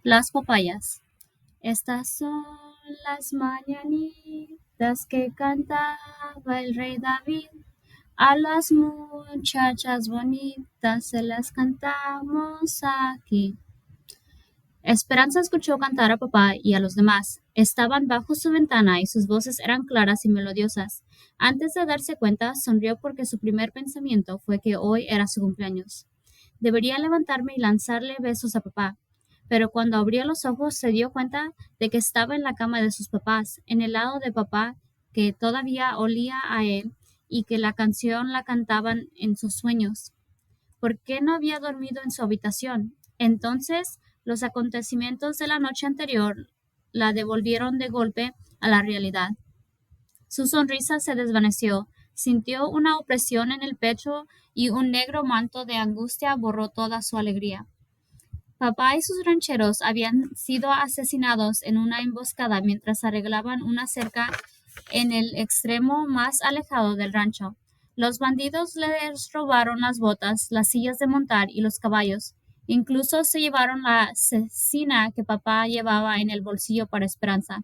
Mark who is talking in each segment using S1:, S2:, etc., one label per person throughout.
S1: Las papayas. Estas son las mañanitas que cantaba el rey David. A las muchachas bonitas se las cantamos aquí. Esperanza escuchó cantar a papá y a los demás. Estaban bajo su ventana y sus voces eran claras y melodiosas. Antes de darse cuenta, sonrió porque su primer pensamiento fue que hoy era su cumpleaños. Debería levantarme y lanzarle besos a papá. Pero cuando abrió los ojos se dio cuenta de que estaba en la cama de sus papás, en el lado de papá, que todavía olía a él y que la canción la cantaban en sus sueños. ¿Por qué no había dormido en su habitación? Entonces, los acontecimientos de la noche anterior la devolvieron de golpe a la realidad. Su sonrisa se desvaneció, sintió una opresión en el pecho y un negro manto de angustia borró toda su alegría. Papá y sus rancheros habían sido asesinados en una emboscada mientras arreglaban una cerca en el extremo más alejado del rancho. Los bandidos les robaron las botas, las sillas de montar y los caballos. Incluso se llevaron la cecina que papá llevaba en el bolsillo para Esperanza.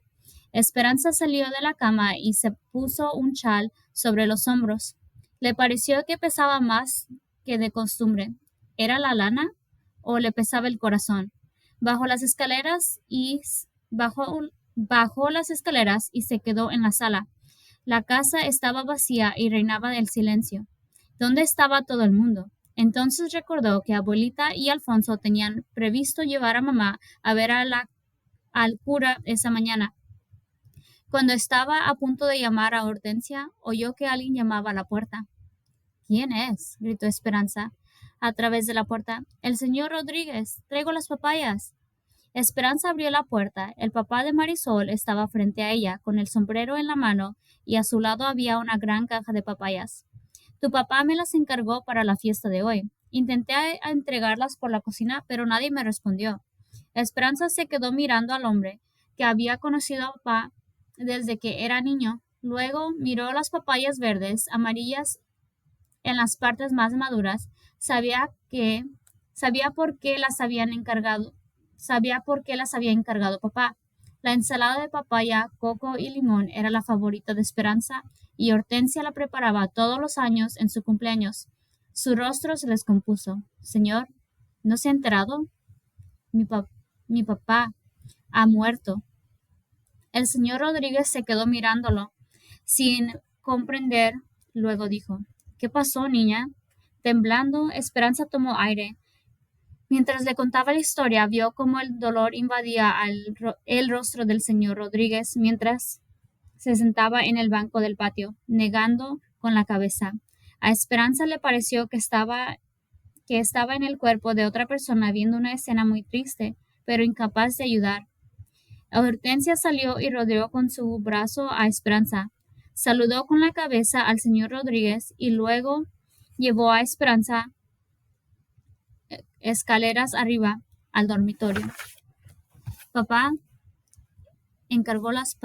S1: Esperanza salió de la cama y se puso un chal sobre los hombros. Le pareció que pesaba más que de costumbre. ¿Era la lana o le pesaba el corazón? Bajó las escaleras y bajó las escaleras y se quedó en la sala. La casa estaba vacía y reinaba el silencio. ¿Dónde estaba todo el mundo? Entonces recordó que abuelita y Alfonso tenían previsto llevar a mamá a ver al cura esa mañana. Cuando estaba a punto de llamar a Hortensia, oyó que alguien llamaba a la puerta. ¿Quién es? Gritó Esperanza a través de la puerta. El señor Rodríguez. Traigo las papayas. Esperanza abrió la puerta. El papá de Marisol estaba frente a ella, con el sombrero en la mano, y a su lado había una gran caja de papayas. Tu papá me las encargó para la fiesta de hoy. Intenté entregarlas por la cocina, pero nadie me respondió. Esperanza se quedó mirando al hombre que había conocido a papá desde que era niño. Luego miró las papayas verdes, amarillas en las partes más maduras. Sabía por qué las habían encargado, sabía por qué las había encargado papá. La ensalada de papaya, coco y limón era la favorita de Esperanza y Hortensia la preparaba todos los años en su cumpleaños. Su rostro se descompuso. Señor, ¿no se ha enterado? Mi, pa- mi papá ha muerto. El señor Rodríguez se quedó mirándolo, sin comprender. Luego dijo, ¿qué pasó, niña? Temblando, Esperanza tomó aire. Mientras le contaba la historia, vio cómo el dolor invadía el rostro del señor Rodríguez mientras se sentaba en el banco del patio, negando con la cabeza. A Esperanza le pareció que estaba en el cuerpo de otra persona viendo una escena muy triste, pero incapaz de ayudar. Hortensia salió y rodeó con su brazo a Esperanza. Saludó con la cabeza al señor Rodríguez y luego llevó a Esperanza escaleras arriba al dormitorio. Papá encargó las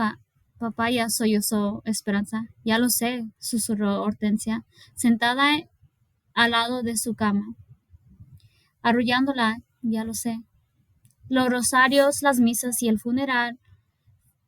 S1: papayas, sollozó Esperanza. Ya lo sé, susurró Hortensia, sentada al lado de su cama, arrullándola. Ya lo sé. Los rosarios, las misas y el funeral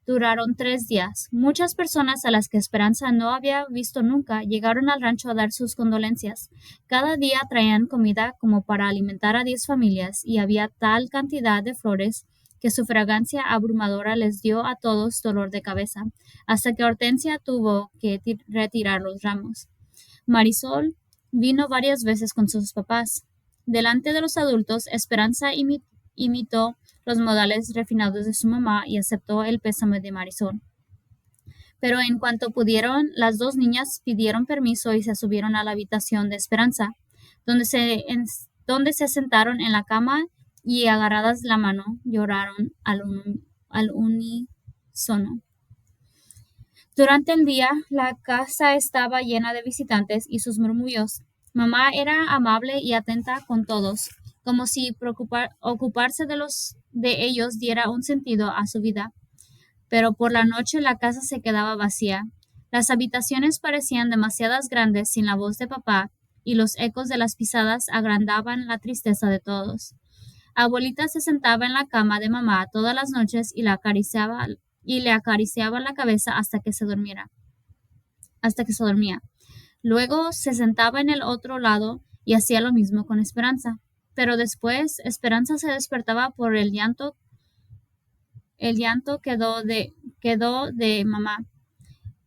S1: duraron 3 días. Muchas personas a las que Esperanza no había visto nunca llegaron al rancho a dar sus condolencias. Cada día traían comida como para alimentar a 10 familias y había tal cantidad de flores que su fragancia abrumadora les dio a todos dolor de cabeza, hasta que Hortensia tuvo que retirar los ramos. Marisol vino varias veces con sus papás. Delante de los adultos, Esperanza imitó los modales refinados de su mamá y aceptó el pésame de Marisol. Pero en cuanto pudieron, las dos niñas pidieron permiso y se subieron a la habitación de Esperanza, donde se sentaron en la cama y agarradas la mano lloraron al unísono. Durante el día, la casa estaba llena de visitantes y sus murmullos. Mamá era amable y atenta con todos, como si ocuparse de ellos diera un sentido a su vida. Pero por la noche la casa se quedaba vacía. Las habitaciones parecían demasiadas grandes sin la voz de papá, y los ecos de las pisadas agrandaban la tristeza de todos. Abuelita se sentaba en la cama de mamá todas las noches y le acariciaba la cabeza hasta que se dormía. Luego se sentaba en el otro lado y hacía lo mismo con Esperanza. Pero después Esperanza se despertaba por el llanto quedó de mamá,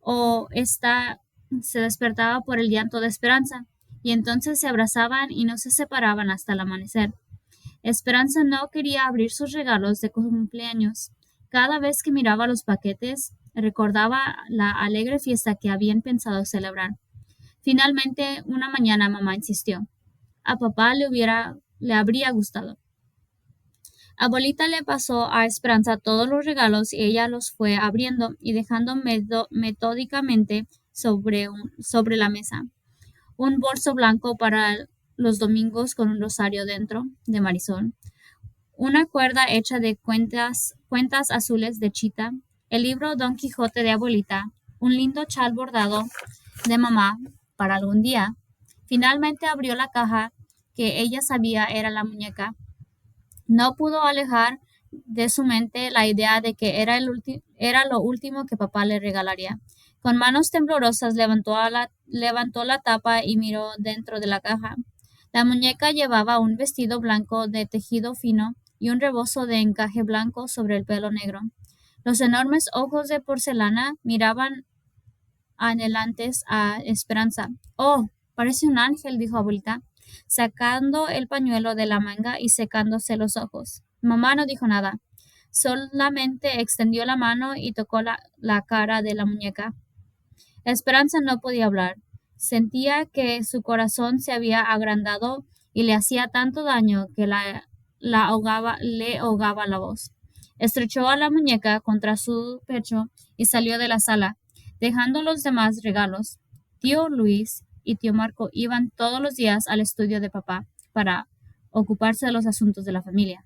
S1: o esta se despertaba por el llanto de Esperanza, y entonces se abrazaban y no se separaban hasta el amanecer. Esperanza no quería abrir sus regalos de cumpleaños. Cada vez que miraba los paquetes, recordaba la alegre fiesta que habían pensado celebrar. Finalmente, una mañana mamá insistió. A papá le habría gustado. Abuelita le pasó a Esperanza todos los regalos y ella los fue abriendo y dejando metódicamente sobre la mesa. Un bolso blanco para los domingos con un rosario dentro de Marisol, una cuerda hecha de cuentas azules de Chita, el libro Don Quijote de abuelita, un lindo chal bordado de mamá para algún día. Finalmente abrió la caja que ella sabía era la muñeca. No pudo alejar de su mente la idea de que era lo último que papá le regalaría. Con manos temblorosas levantó la tapa y miró dentro de la caja. La muñeca llevaba un vestido blanco de tejido fino y un rebozo de encaje blanco sobre el pelo negro. Los enormes ojos de porcelana miraban anhelantes a Esperanza. Oh, parece un ángel, dijo abuelita, sacando el pañuelo de la manga y secándose los ojos. Mamá no dijo nada, solamente extendió la mano y tocó la cara de la muñeca. Esperanza no podía hablar. Sentía que su corazón se había agrandado y le hacía tanto daño que le ahogaba la voz. Estrechó a la muñeca contra su pecho y salió de la sala, dejando los demás regalos. Tío Luis y tío Marco iban todos los días al estudio de papá para ocuparse de los asuntos de la familia.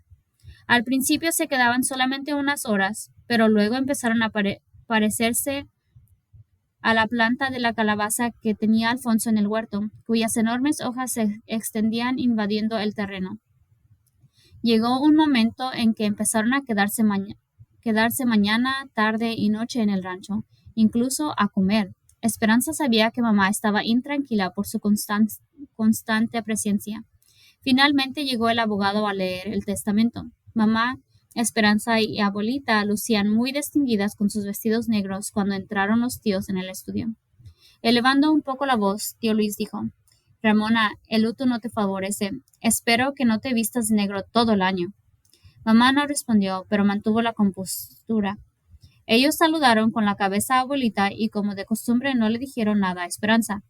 S1: Al principio se quedaban solamente unas horas, pero luego empezaron a parecerse a la planta de la calabaza que tenía Alfonso en el huerto, cuyas enormes hojas se extendían invadiendo el terreno. Llegó un momento en que empezaron a quedarse mañana, tarde y noche en el rancho, incluso a comer. Esperanza sabía que mamá estaba intranquila por su constante presencia. Finalmente llegó el abogado a leer el testamento. Mamá, Esperanza y abuelita lucían muy distinguidas con sus vestidos negros cuando entraron los tíos en el estudio. Elevando un poco la voz, tío Luis dijo: Ramona, el luto no te favorece. Espero que no te vistas de negro todo el año. Mamá no respondió, pero mantuvo la compostura. Ellos saludaron con la cabeza a abuelita y, como de costumbre, no le dijeron nada a Esperanza.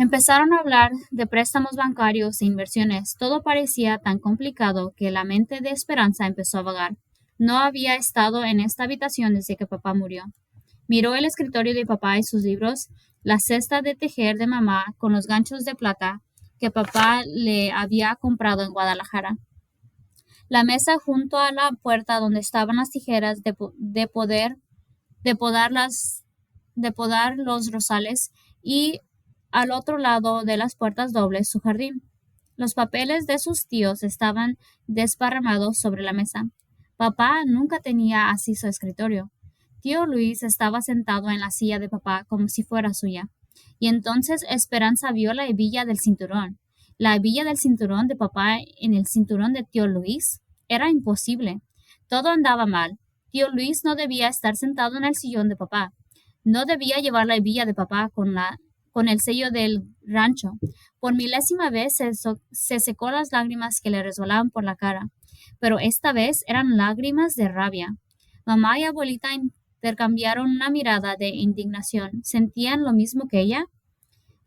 S1: Empezaron a hablar de préstamos bancarios e inversiones. Todo parecía tan complicado que la mente de Esperanza empezó a vagar. No había estado en esta habitación desde que papá murió. Miró el escritorio de papá y sus libros, la cesta de tejer de mamá con los ganchos de plata que papá le había comprado en Guadalajara, la mesa junto a la puerta donde estaban las tijeras de podar los rosales, y al otro lado de las puertas dobles su jardín. Los papeles de sus tíos estaban desparramados sobre la mesa. Papá nunca tenía así su escritorio. Tío Luis estaba sentado en la silla de papá como si fuera suya. Y entonces Esperanza vio la hebilla del cinturón. La hebilla del cinturón de papá en el cinturón de tío Luis. Era imposible. Todo andaba mal. Tío Luis no debía estar sentado en el sillón de papá. No debía llevar la hebilla de papá con el sello del rancho. Por milésima vez se secó las lágrimas que le resbalaban por la cara, pero esta vez eran lágrimas de rabia. Mamá y abuelita intercambiaron una mirada de indignación. ¿Sentían lo mismo que ella?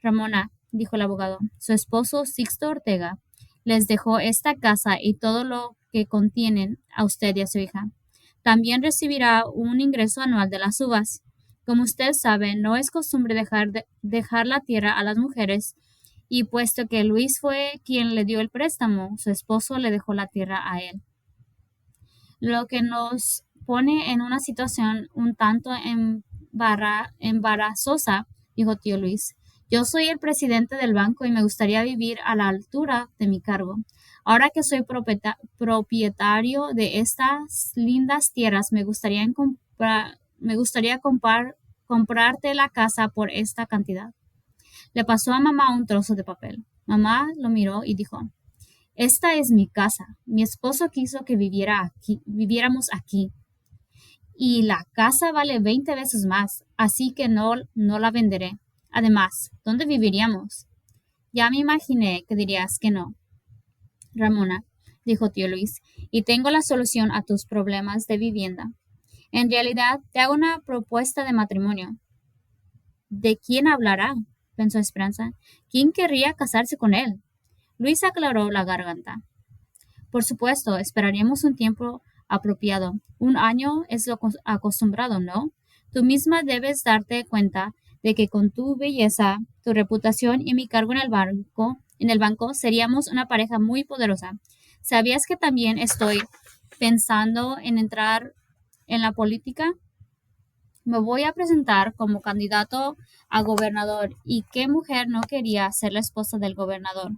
S1: Ramona, dijo el abogado, su esposo Sixto Ortega les dejó esta casa y todo lo que contienen a usted y a su hija. También recibirá un ingreso anual de las uvas. Como usted sabe, no es costumbre dejar la tierra a las mujeres, y puesto que Luis fue quien le dio el préstamo, su esposo le dejó la tierra a él. Lo que nos pone en una situación un tanto embarazosa, dijo tío Luis. Yo soy el presidente del banco y me gustaría vivir a la altura de mi cargo. Ahora que soy propietario de estas lindas tierras, me gustaría comprarte la casa por esta cantidad. Le pasó a mamá un trozo de papel. Mamá lo miró y dijo, esta es mi casa. Mi esposo quiso que viviéramos aquí. Y la casa vale 20 veces más, así que no la venderé. Además, ¿dónde viviríamos? Ya me imaginé que dirías que no, Ramona, dijo tío Luis, y tengo la solución a tus problemas de vivienda. En realidad, te hago una propuesta de matrimonio. ¿De quién hablará? Pensó Esperanza. ¿Quién querría casarse con él? Luis aclaró la garganta. Por supuesto, esperaríamos un tiempo apropiado. Un año es lo acostumbrado, ¿no? Tú misma debes darte cuenta de que con tu belleza, tu reputación y mi cargo en el banco, seríamos una pareja muy poderosa. ¿Sabías que también estoy pensando en entrar en la política? Me voy a presentar como candidato a gobernador. ¿Y qué mujer no quería ser la esposa del gobernador?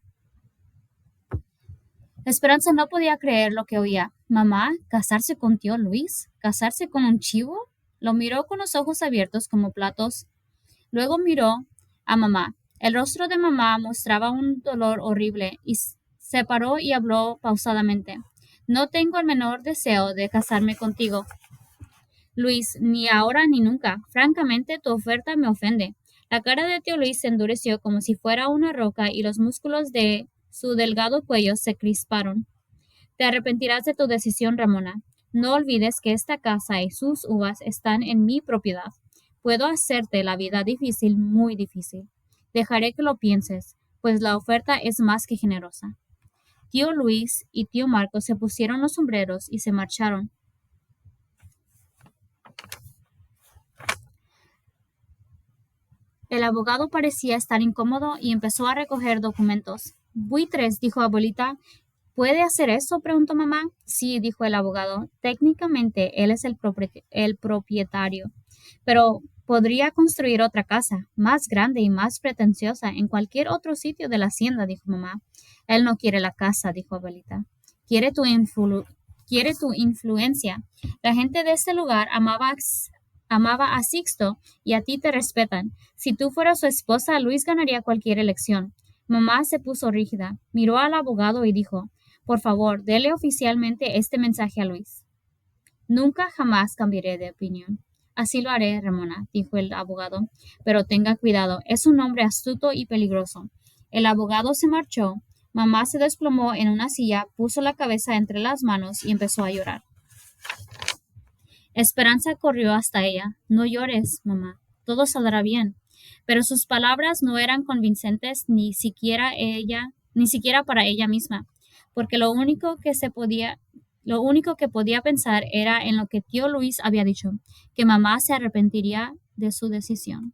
S1: Esperanza no podía creer lo que oía. ¿Mamá? ¿Casarse con tío Luis? ¿Casarse con un chivo? Lo miró con los ojos abiertos como platos. Luego miró a mamá. El rostro de mamá mostraba un dolor horrible y se paró y habló pausadamente. No tengo el menor deseo de casarme contigo, Luis, ni ahora ni nunca. Francamente, tu oferta me ofende. La cara de tío Luis se endureció como si fuera una roca y los músculos de su delgado cuello se crisparon. Te arrepentirás de tu decisión, Ramona. No olvides que esta casa y sus uvas están en mi propiedad. Puedo hacerte la vida difícil, muy difícil. Dejaré que lo pienses, pues la oferta es más que generosa. Tío Luis y tío Marcos se pusieron los sombreros y se marcharon. El abogado parecía estar incómodo y empezó a recoger documentos. Buitres, dijo abuelita. ¿Puede hacer eso? Preguntó mamá. Sí, dijo el abogado. Técnicamente él es el propietario, pero podría construir otra casa, más grande y más pretenciosa, en cualquier otro sitio de la hacienda, dijo mamá. Él no quiere la casa, dijo abuelita. Quiere quiere tu influencia. La gente de este lugar amaba a Sixto y a ti te respetan. Si tú fueras su esposa, Luis ganaría cualquier elección. Mamá se puso rígida, miró al abogado y dijo, por favor, dele oficialmente este mensaje a Luis. Nunca jamás cambiaré de opinión. Así lo haré, Ramona, dijo el abogado, pero tenga cuidado, es un hombre astuto y peligroso. El abogado se marchó. Mamá se desplomó en una silla, puso la cabeza entre las manos y empezó a llorar. Esperanza corrió hasta ella. No llores, mamá. Todo saldrá bien. Pero sus palabras no eran convincentes ni siquiera para ella misma, porque lo único que podía pensar era en lo que tío Luis había dicho, que mamá se arrepentiría de su decisión.